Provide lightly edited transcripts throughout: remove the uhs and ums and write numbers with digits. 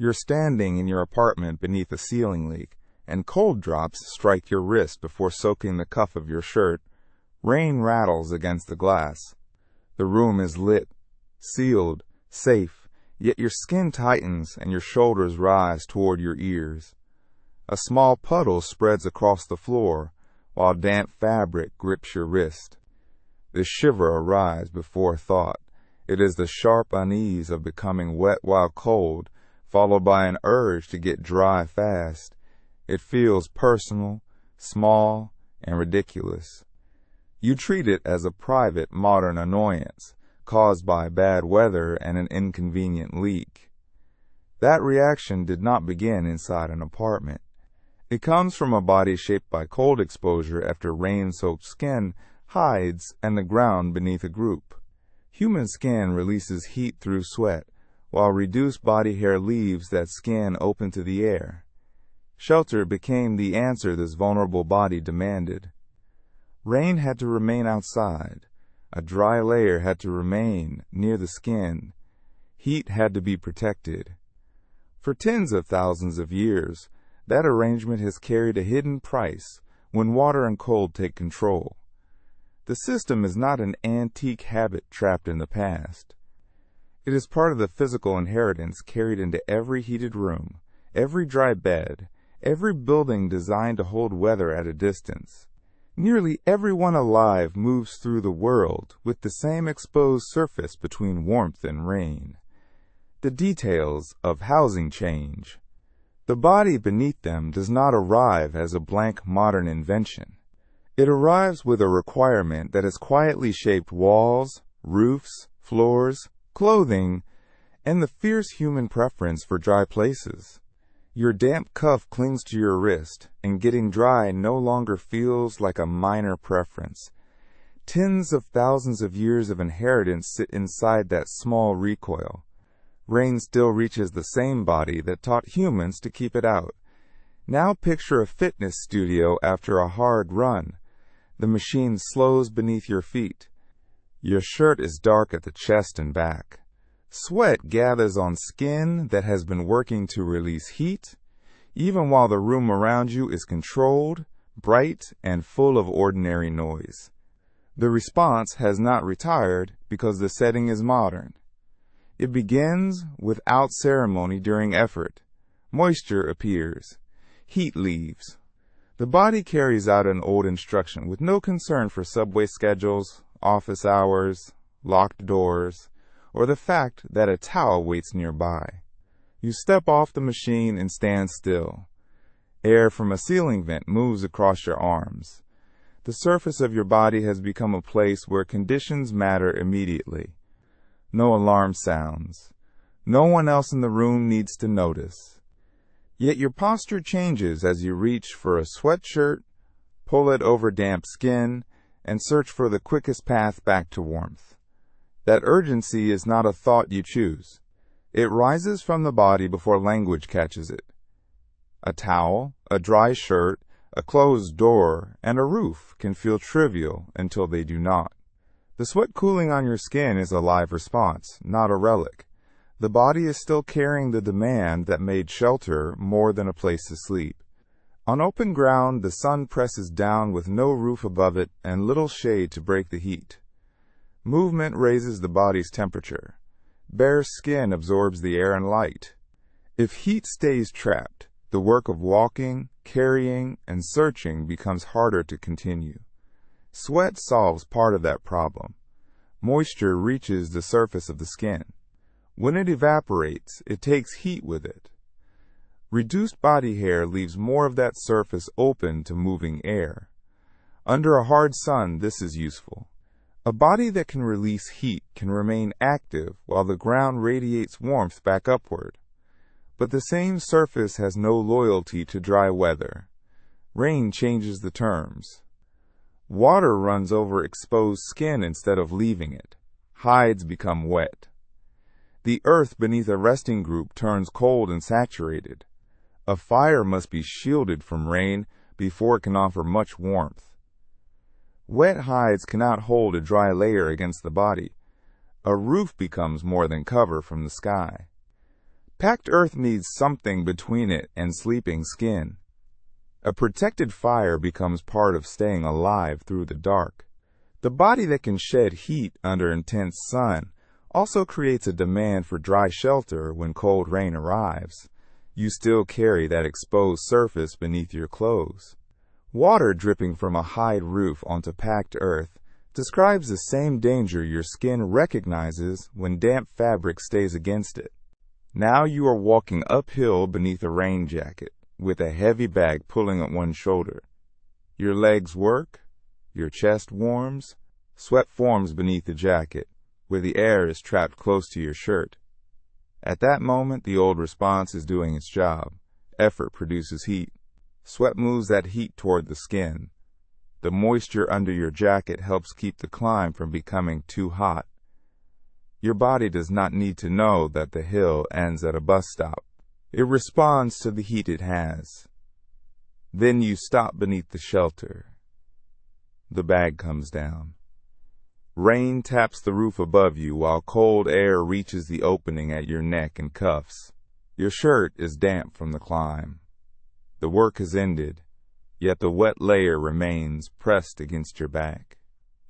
You're standing in your apartment beneath a ceiling leak, and cold drops strike your wrist before soaking the cuff of your shirt. Rain rattles against the glass. The room is lit, sealed, safe, yet your skin tightens and your shoulders rise toward your ears. A small puddle spreads across the floor, while damp fabric grips your wrist. The shiver arrives before thought. It is the sharp unease of becoming wet while cold, followed by an urge to get dry fast. It feels personal, small, and ridiculous. You treat it as a private, modern annoyance caused by bad weather and an inconvenient leak. That reaction did not begin inside an apartment. It comes from a body shaped by cold exposure after rain-soaked skin hides and the ground beneath a group. Human skin releases heat through sweat, while reduced body hair leaves that skin open to the air. Shelter became the answer this vulnerable body demanded. Rain had to remain outside. A dry layer had to remain near the skin. Heat had to be protected. For tens of thousands of years, that arrangement has carried a hidden price when water and cold take control. The system is not an antique habit trapped in the past. It is part of the physical inheritance carried into every heated room, every dry bed, every building designed to hold weather at a distance. Nearly everyone alive moves through the world with the same exposed surface between warmth and rain. The details of housing change. The body beneath them does not arrive as a blank modern invention. It arrives with a requirement that has quietly shaped walls, roofs, floors, clothing, and the fierce human preference for dry places. Your damp cuff clings to your wrist, and getting dry no longer feels like a minor preference. Tens of thousands of years of inheritance sit inside that small recoil. Rain still reaches the same body that taught humans to keep it out. Now picture a fitness studio after a hard run. The machine slows beneath your feet. Your shirt is dark at the chest and back. Sweat gathers on skin that has been working to release heat, even while the room around you is controlled, bright, and full of ordinary noise. The response has not retired because the setting is modern. It begins without ceremony during effort. Moisture appears. Heat leaves. The body carries out an old instruction with no concern for subway schedules, office hours, locked doors, or the fact that a towel waits nearby. You step off the machine and stand still. Air from a ceiling vent moves across your arms. The surface of your body has become a place where conditions matter immediately. No alarm sounds. No one else in the room needs to notice. Yet your posture changes as you reach for a sweatshirt, pull it over damp skin, and search for the quickest path back to warmth. That urgency is not a thought you choose. It rises from the body before language catches it. A towel, a dry shirt, a closed door, and a roof can feel trivial until they do not. The sweat cooling on your skin is a live response, not a relic. The body is still carrying the demand that made shelter more than a place to sleep. On open ground, the sun presses down with no roof above it and little shade to break the heat. Movement raises the body's temperature. Bare skin absorbs the air and light. If heat stays trapped, the work of walking, carrying, and searching becomes harder to continue. Sweat solves part of that problem. Moisture reaches the surface of the skin. When it evaporates, it takes heat with it. Reduced body hair leaves more of that surface open to moving air. Under a hard sun, this is useful. A body that can release heat can remain active while the ground radiates warmth back upward. But the same surface has no loyalty to dry weather. Rain changes the terms. Water runs over exposed skin instead of leaving it. Hides become wet. The earth beneath a resting group turns cold and saturated. A fire must be shielded from rain before it can offer much warmth. Wet hides cannot hold a dry layer against the body. A roof becomes more than cover from the sky. Packed earth needs something between it and sleeping skin. A protected fire becomes part of staying alive through the dark. The body that can shed heat under intense sun also creates a demand for dry shelter when cold rain arrives. You still carry that exposed surface beneath your clothes. Water dripping from a hide roof onto packed earth describes the same danger your skin recognizes when damp fabric stays against it. Now you are walking uphill beneath a rain jacket, with a heavy bag pulling at one shoulder. Your legs work, your chest warms, sweat forms beneath the jacket, where the air is trapped close to your shirt. At that moment, the old response is doing its job. Effort produces heat. Sweat moves that heat toward the skin. The moisture under your jacket helps keep the climb from becoming too hot. Your body does not need to know that the hill ends at a bus stop. It responds to the heat it has. Then you stop beneath the shelter. The bag comes down. Rain taps the roof above you while cold air reaches the opening at your neck and cuffs. Your shirt is damp from the climb. The work has ended, yet the wet layer remains pressed against your back.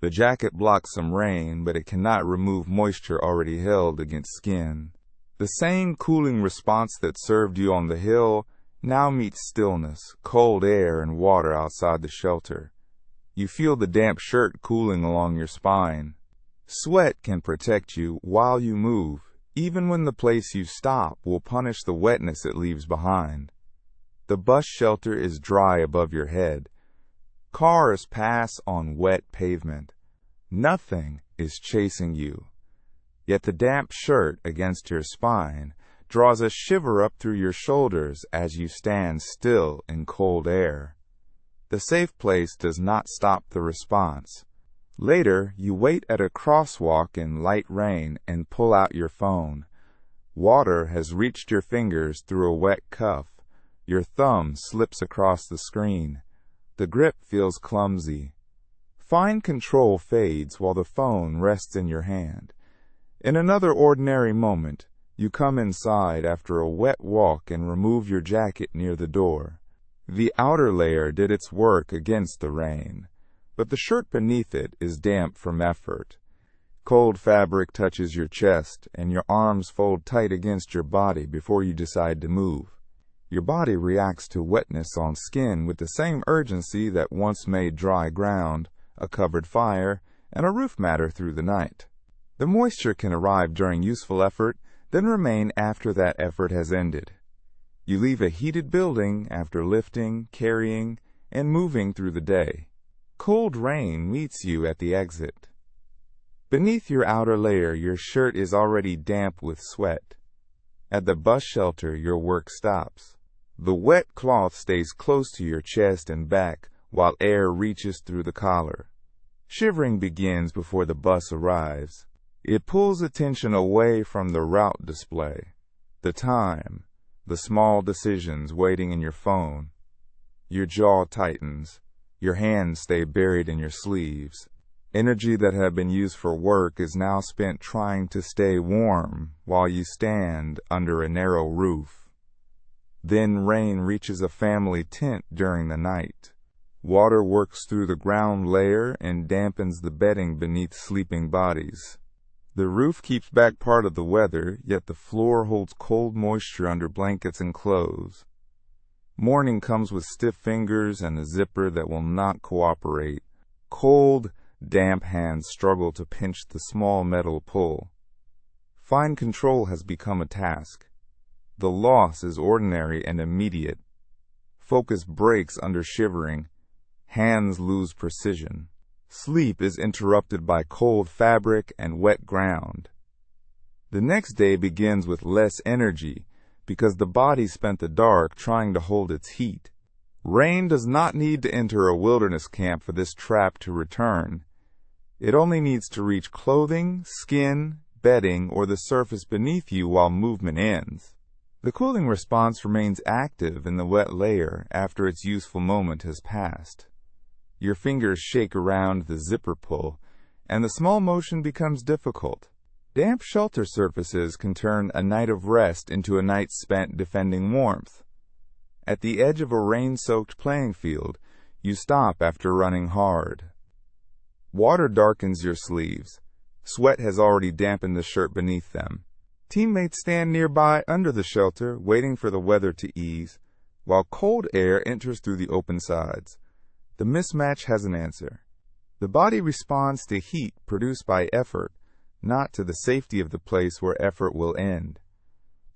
The jacket blocks some rain, but it cannot remove moisture already held against skin. The same cooling response that served you on the hill now meets stillness, cold air, and water outside the shelter. You feel the damp shirt cooling along your spine. Sweat can protect you while you move, even when the place you stop will punish the wetness it leaves behind. The bus shelter is dry above your head. Cars pass on wet pavement. Nothing is chasing you. Yet the damp shirt against your spine draws a shiver up through your shoulders as you stand still in cold air. The safe place does not stop the response. Later, you wait at a crosswalk in light rain and pull out your phone. Water has reached your fingers through a wet cuff. Your thumb slips across the screen. The grip feels clumsy. Fine control fades while the phone rests in your hand. In another ordinary moment, you come inside after a wet walk and remove your jacket near the door. The outer layer did its work against the rain, but the shirt beneath it is damp from effort. Cold fabric touches your chest, and your arms fold tight against your body before you decide to move. Your body reacts to wetness on skin with the same urgency that once made dry ground, a covered fire, and a roof matter through the night. The moisture can arrive during useful effort, then remain after that effort has ended. You leave a heated building after lifting, carrying, and moving through the day. Cold rain meets you at the exit. Beneath your outer layer, your shirt is already damp with sweat. At the bus shelter, your work stops. The wet cloth stays close to your chest and back while air reaches through the collar. Shivering begins before the bus arrives. It pulls attention away from the route display, the time, the small decisions waiting in your phone. Your jaw tightens. Your hands stay buried in your sleeves. Energy that had been used for work is now spent trying to stay warm while you stand under a narrow roof. Then rain reaches a family tent during the night. Water works through the ground layer and dampens the bedding beneath sleeping bodies. The roof keeps back part of the weather, yet the floor holds cold moisture under blankets and clothes. Morning comes with stiff fingers and a zipper that will not cooperate. Cold, damp hands struggle to pinch the small metal pull. Fine control has become a task. The loss is ordinary and immediate. Focus breaks under shivering. Hands lose precision. Sleep is interrupted by cold fabric and wet ground. The next day begins with less energy because the body spent the dark trying to hold its heat. Rain does not need to enter a wilderness camp for this trap to return. It only needs to reach clothing, skin, bedding, or the surface beneath you while movement ends. The cooling response remains active in the wet layer after its useful moment has passed. Your fingers shake around the zipper pull, and the small motion becomes difficult. Damp shelter surfaces can turn a night of rest into a night spent defending warmth. At the edge of a rain-soaked playing field, you stop after running hard. Water darkens your sleeves. Sweat has already dampened the shirt beneath them. Teammates stand nearby under the shelter, waiting for the weather to ease, while cold air enters through the open sides. The mismatch has an answer. The body responds to heat produced by effort, not to the safety of the place where effort will end.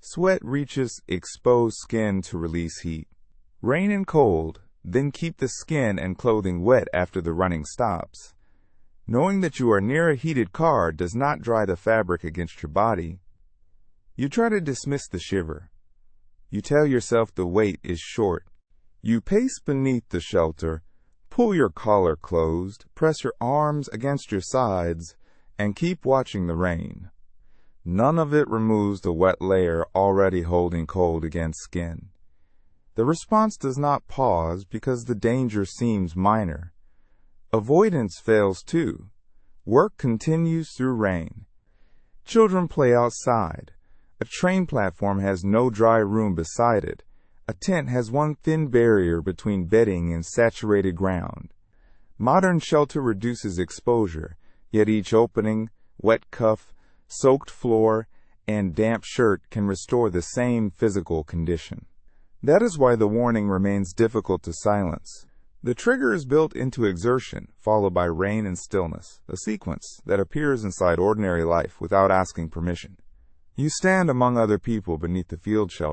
Sweat reaches exposed skin to release heat. Rain and cold, then keep the skin and clothing wet after the running stops. Knowing that you are near a heated car does not dry the fabric against your body. You try to dismiss the shiver. You tell yourself the wait is short. You pace beneath the shelter, pull your collar closed, press your arms against your sides, and keep watching the rain. None of it removes the wet layer already holding cold against skin. The response does not pause because the danger seems minor. Avoidance fails too. Work continues through rain. Children play outside. A train platform has no dry room beside it. A tent has one thin barrier between bedding and saturated ground. Modern shelter reduces exposure, yet each opening, wet cuff, soaked floor, and damp shirt can restore the same physical condition. That is why the warning remains difficult to silence. The trigger is built into exertion, followed by rain and stillness, a sequence that appears inside ordinary life without asking permission. You stand among other people beneath the field shelter.